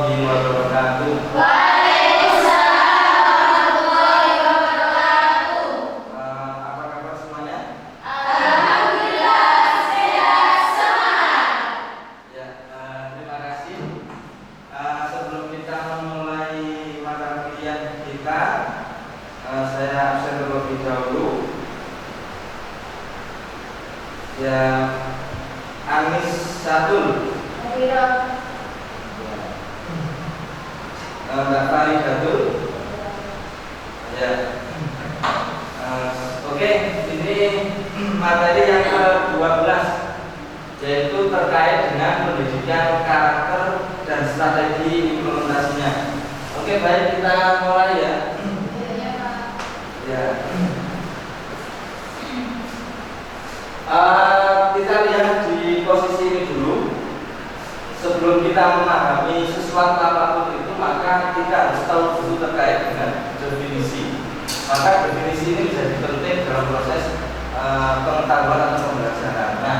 warahmatullahi wabarakatuh. Waalaikumsalam warahmatullahi wabarakatuh. Apa kabar semuanya? Alhamdulillah sehat semangat. Ya, terima kasih. Sebelum kita memulai mata kuliah kita, saya absen terlebih dahulu. Ya, Anis Satul, Mbak Faridatul. Ya. Oke, ini materi yang ke-12, yaitu terkait dengan pendidikan karakter dan strategi implementasinya. Oke, baik, kita mulai ya. Ya. Kita lihat di posisi ini dulu. Sebelum kita memahami sesuatu apapun itu, maka kita harus tahu dulu terkait dengan definisi. Maka definisi ini menjadi penting dalam proses pengetahuan atau pembelajaran. Nah,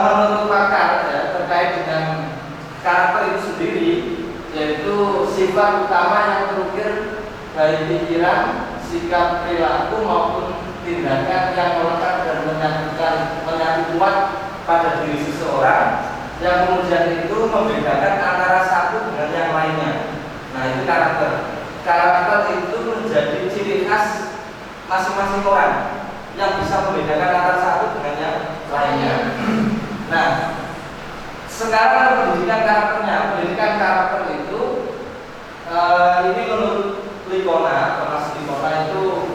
menurut pakar ya, terkait dengan karakter itu sendiri, yaitu sifat utama yang terukir baik pikiran, sikap, perilaku maupun tindakan yang melekat dan menyatu kuat pada diri seseorang, yang kemudian itu membedakan antara satu dengan yang lainnya. Nah, itu karakter. Karakter itu menjadi ciri khas masing-masing orang yang bisa membedakan antara satu dengan yang lainnya. Nah, sekarang pendidikan karakternya. Pendidikan karakter itu ini menurut Likona, Thomas Likona itu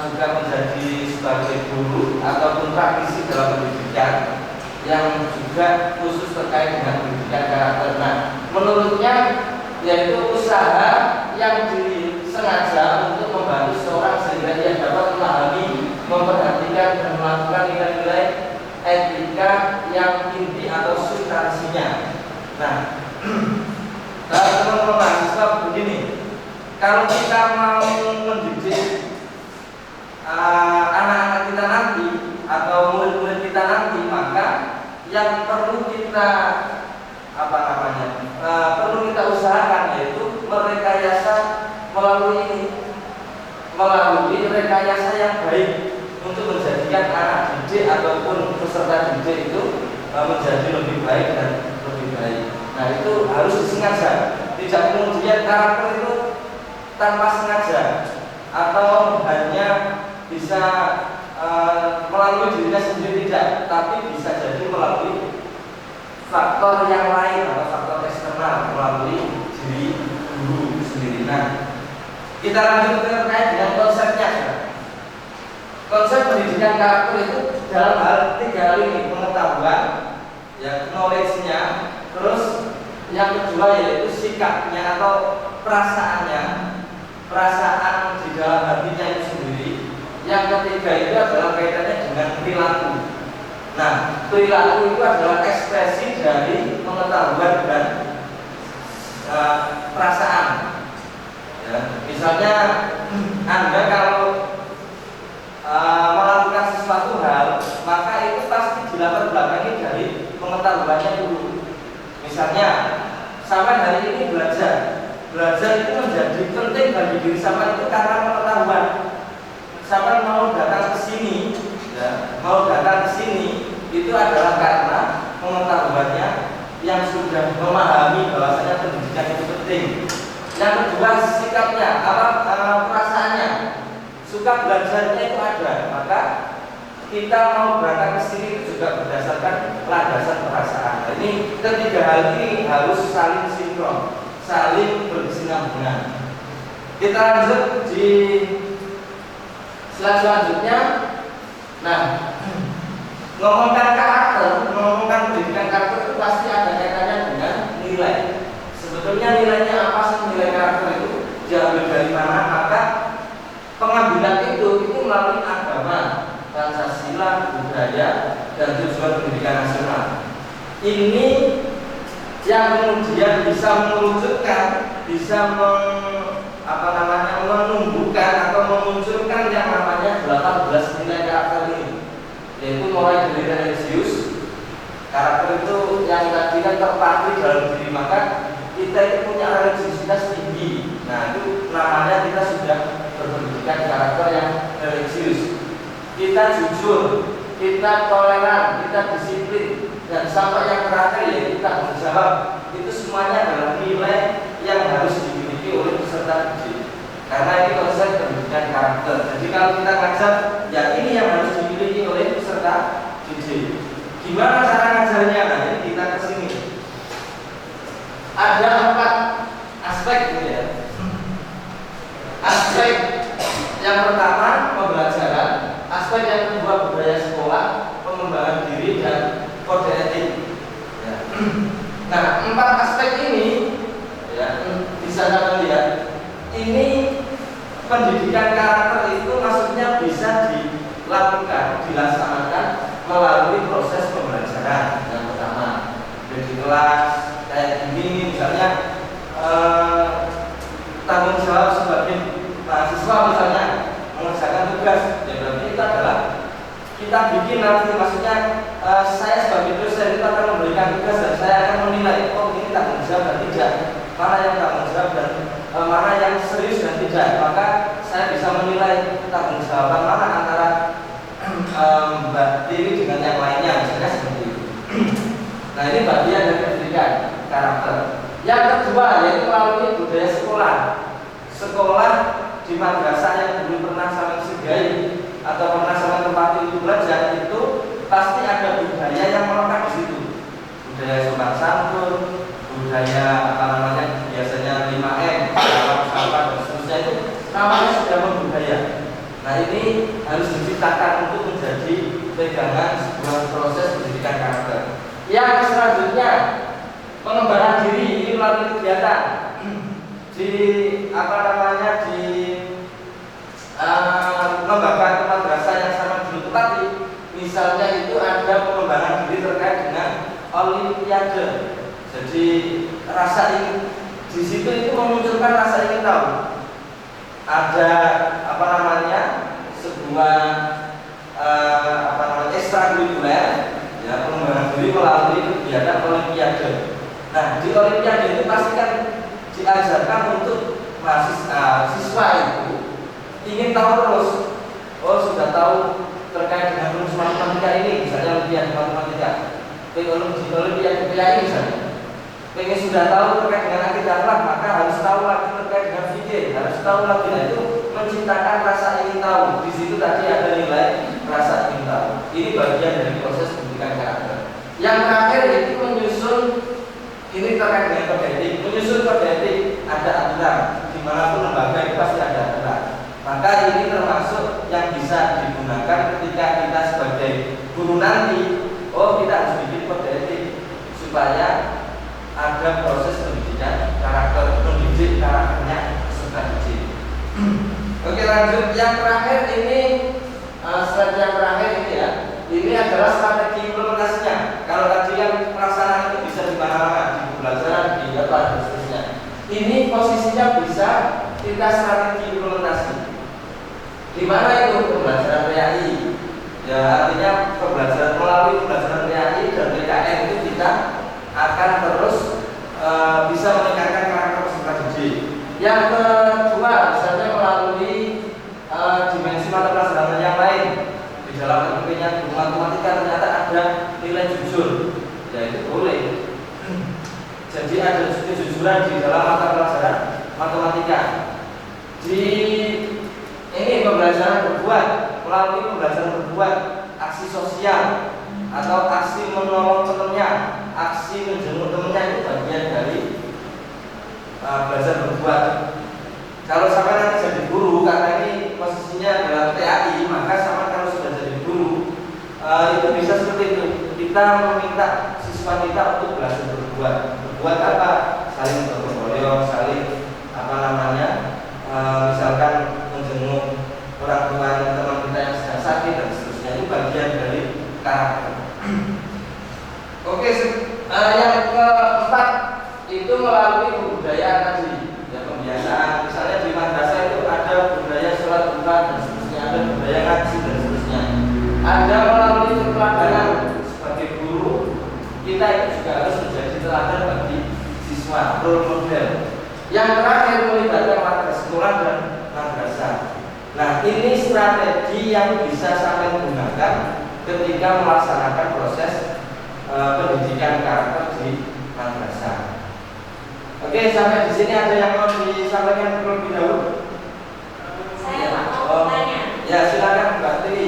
juga menjadi sebagai guru ataupun praktisi dalam pendidikan yang juga khusus terkait dengan pendidikan karakter. Nah, menurutnya yaitu usaha yang disengaja untuk membantu seorang sehingga ia dapat memahami, memperhatikan dan melakukan nilai-nilai etika yang inti atau substansinya. Nah, teman-teman mahasiswa begini, kalau kita mau mendidik anak-anak kita nanti atau murid-murid kita nanti, maka yang perlu kita perlu kita usahakan yaitu merekayasa melalui rekayasa yang baik untuk menjadikan anak didik ataupun peserta didik itu menjadi lebih baik dan lebih baik. Nah, itu harus disengaja, tidak kemudian karakter itu tanpa sengaja atau hanya bisa melalui dirinya sendiri, tidak, tapi bisa jadi melalui faktor yang lain atau faktor eksternal melalui diri guru itu sendiri. Nah, kita lanjut terkait dengan konsepnya. Konsep pendidikan karakter itu dalam hal 3 hal ini: pengetahuan, ya, knowledge-nya, terus yang kedua yaitu sikapnya atau perasaannya, perasaan di dalam hatinya itu sendiri. Yang ketiga itu adalah kaitannya dengan perilaku. Nah, perilaku itu adalah ekspresi dari pengetahuan dan perasaan. Ya, misalnya Anda kalau melakukan sesuatu hal, maka itu pasti dilatar belakangi dari pengetahuannya dulu. Misalnya, sampai hari ini belajar itu menjadi penting bagi diri sampai itu karena pengetahuan. Sampai mau datang ke sini, ya, itu adalah karena pengetahuannya yang sudah memahami bahwasanya pendidikan itu penting. Yang kedua, sikapnya, perasaannya, suka belajarnya itu ada, maka kita mau berangkat ke sini itu juga berdasarkan landasan perasaan. Nah, ini ketiga hal ini harus saling sinkron, saling berkesinambungan. Kita lanjut di slide selanjutnya. Nah, ngomongkan pendidikan karakter itu pasti ada kaitannya dengan nilai. Sebetulnya nilainya apa sih? Nilai karakter itu diambil dari mana? Maka pengambilan itu melalui agama, Pancasila, budaya, dan tujuan pendidikan nasional. Ini yang kemudian bisa mewujudkan, bisa menumbuhkan atau memunculkan yang namanya 18 nilai karakter ini, yaitu mulai dari religius. Karakter itu yang tadi kan terpatri dalam diri, maka kita itu punya religiusitas tinggi. Nah, itu namanya kita sudah berpendidikan karakter yang religius. Kita jujur, kita toleran, kita disiplin, dan sampai yang terakhir ya kita menjawab. Itu semuanya adalah nilai yang harus dimiliki oleh peserta didik. Karena ini konsep pendidikan karakter. Jadi kalau kita ngajar, ya ini yang harus dimiliki oleh peserta didik. Gimana cara ngajarnya? Nah, ini kita kesini. Ada 4 aspek gitu ya. Aspek yang pertama pembelajaran, aspek yang kedua budaya sekolah, pengembangan diri dan kode etik. Ya. Nah, 4 aspek ini ya, bisa kalian lihat. Ini pendidikan karakter itu maksudnya bisa dilakukan, dilaksanakan melalui proses pembelajaran. Yang pertama di kelas kayak gini misalnya tanggung jawab sebagai mahasiswa misalnya mengerjakan tugas, ya berarti itu adalah kita bikin nanti maksudnya saya sebagai dosen itu akan memberikan tugas dan saya akan menilai oh ini tanggung jawab dan tidak, mana yang tanggung jawab dan mana yang serius dan tidak, maka saya bisa menilai tanggung jawaban mana antara Mbak Dewi dengan yang lainnya misalnya seperti itu. Nah, ini bagian dari pendidikan karakter. Yang kedua yaitu melalui budaya sekolah. Sekolah di madrasah yang dulu pernah saling segai atau pernah saling tempati untuk belajar itu pasti ada budaya yang melekat di situ. Budaya sopan santun, budaya apa namanya biasanya 5M, salam dan seterusnya itu namanya sudah membudaya. Nah, ini harus diciptakan untuk menjadi pegangan sebuah proses pendidikan karakter. Yang selanjutnya pengembangan diri ini melalui kegiatan di apa namanya di lembaga atau madrasah yang sama dulu tadi. Misalnya itu ada pengembangan diri terkait dengan olimpiade. Jadi rasa ingin di situ itu memunculkan rasa ingin tahu. Ada apa namanya sebuah apa namanya ekstrakurikuler ya, pengembangan diri melalui kegiatan olimpiade. Nah, di olimpiade itu pasti kan diajarkan untuk siswa itu ingin tahu terus. Oh, sudah tahu terkait dengan rumus matematika ini, misalnya olimpiade matematika. Pengen di olimpiade PAI misalnya. Pengen sudah tahu terkait dengan akidah akhlak, maka harus tahu lagi terkait dengan fikih, harus tahu lagi. Nah, itu menciptakan rasa ingin tahu. Di situ tadi ada nilai rasa ingin tahu. Ini bagian dari proses pendidikan karakter. Yang terakhir itu menyusun, ini terkait dengan kode etik. Menyusun kode etik ada aturan. Dimanapun lembaga itu pasti ada aturan. Maka ini termasuk yang bisa digunakan ketika kita sebagai guru nanti. Oh, kita harus bikin kode etik supaya ada proses pendidikan karakter, mendidik karakternya peserta didik. Oke, lanjut yang terakhir ini slide yang terakhir ini ya. Ini adalah strategi implementasinya. Kalau tadi yang pelaksanaan itu bisa di mana-mana, di pembelajaran, di apa dan seterusnya. Ini posisinya bisa kita strategi implementasi. Di mana itu pembelajaran PAI? Ya, artinya pembelajaran melalui pembelajaran PAI dan PKN itu kita akan terus bisa meningkatkan karakter peserta didik. Yang kedua, misalnya melalui dimensi mata pelajaran yang lain. Di dalam pendidikan guru matematika ternyata ada nilai jujur, ya itu boleh. Jadi ada kejujuran di dalam mata pelajaran matematika. Di ini pembelajaran berbuat, melalui pembelajaran berbuat, aksi sosial atau aksi menolong temannya, aksi menjenguk temannya itu bagian dari belajar berbuat. Kalau sampai nanti jadi guru, karena ini posisinya adalah TAI, maka sama kalau sudah jadi guru itu bisa seperti itu. Kita meminta siswa kita untuk belajar berbuat. Berbuat apa? Saling bergotong royong, saling apa namanya, misalkan menjenguk orang tua teman kita yang sedang sakit dan seterusnya. Itu bagian dari karakter. Oke, yang keempat itu melalui kebudayaan tadi, ya pembiasaan. Misalnya di madrasah itu ada budaya sholat duha dan seterusnya, ada budaya ngaji dan seterusnya. Ada melalui keteladanan sebagai guru, kita itu juga harus menjadi teladan bagi siswa siswa, role model. Yang terakhir melibatkan warga sekolah dan madrasah. Nah, ini strategi yang bisa sampai gunakan ketika melaksanakan proses pendidikan karakter di madrasah. Oke, sampai di sini ada yang mau disampaikan terlebih dahulu? Saya mau tanya. Ya, silakan Mbak Tri.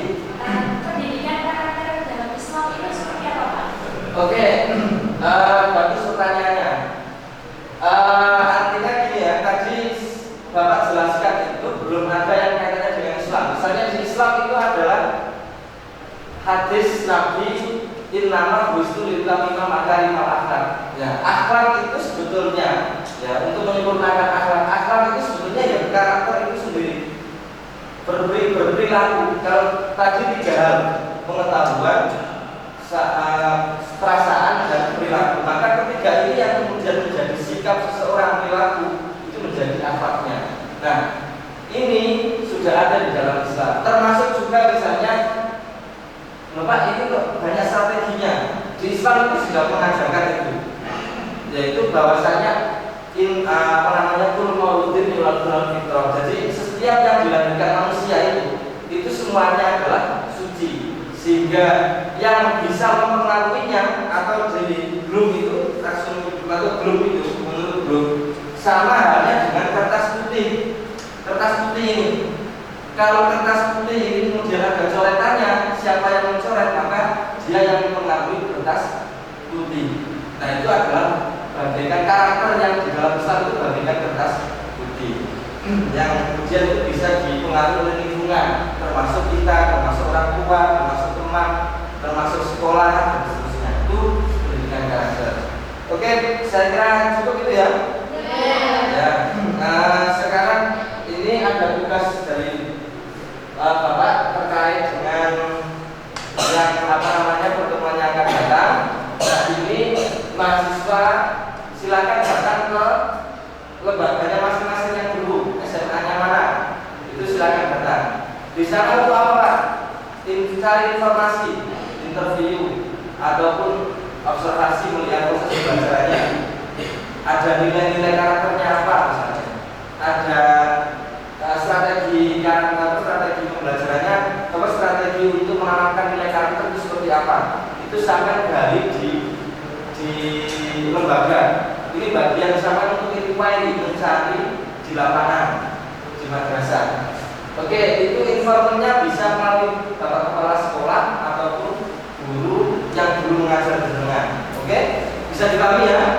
Pendidikan karakter dalam Islam itu seperti apa, Pak? Oke, bagus pertanyaannya. Artinya gini ya, tadi Bapak jelaskan itu belum ada yang kaitannya dengan Islam. Misalnya di Islam itu adalah hadis Nabi innama buistu liutamima makarimal akhlak. Ya, akhlak itu sebetulnya ya untuk menyempurnakan akhlak itu sebetulnya ya karakter itu sendiri. Berperilaku. Kalau tadi 3 hal, pengetahuan, perasaan dan perilaku. Maka ketiga ini yang kemudian menjadi sikap seseorang, perilaku itu menjadi akhlaknya. Nah, ini sudah ada di dalam Islam. Termasuk juga misalnya, Bapak ini kok banyak strateginya. Di Islam itu sudah mengajarkan itu, yaitu bahwasanya kul mauludin yulad fitrah. Jadi setiap yang dilahirkan manusia itu semuanya adalah suci, sehingga yang bisa mempengaruhinya atau jadi belum itu atau belum itu menurut belum sama halnya dengan kertas putih. Kertas putih ini, kalau kertas putih ini kemudian ada coretannya, siapa yang mencoret maka dia yang mempengaruhi kertas putih. Nah, itu adalah bagaikan karakter yang di dalam Islam itu bagaikan kertas putih yang kemudian itu bisa dipengaruhi oleh lingkungan, termasuk kita, termasuk orang tua, termasuk teman, termasuk sekolah dan seterusnya. Itu pendidikan karakter. Oke, saya kira cukup itu ya. Ya. Nah, sekarang ini ada tugas dari Bapak terkait dengan yang pertemuan yang akan datang. Nah, ini mahasiswa silakan datang ke lembaganya masing-masing yang dulu, SMA-nya mana, itu silakan datang. Di sana untuk apa, Pak? Cari informasi, interview, ataupun observasi melihat proses pembelajarannya. Ada nilai-nilai karakternya apa misalnya? Ada strategi karakter, strategi pembelajarannya, atau strategi untuk menanamkan nilai karakter itu seperti apa? Itu sampai gali di lembaga. Ini bagian sampai untuk inquiry, mencari di lapangan, di madrasah. Oke, itu informannya bisa melalui bapak kepala sekolah ataupun guru yang dulu mengajar di tengah. Oke, bisa dipahami ya?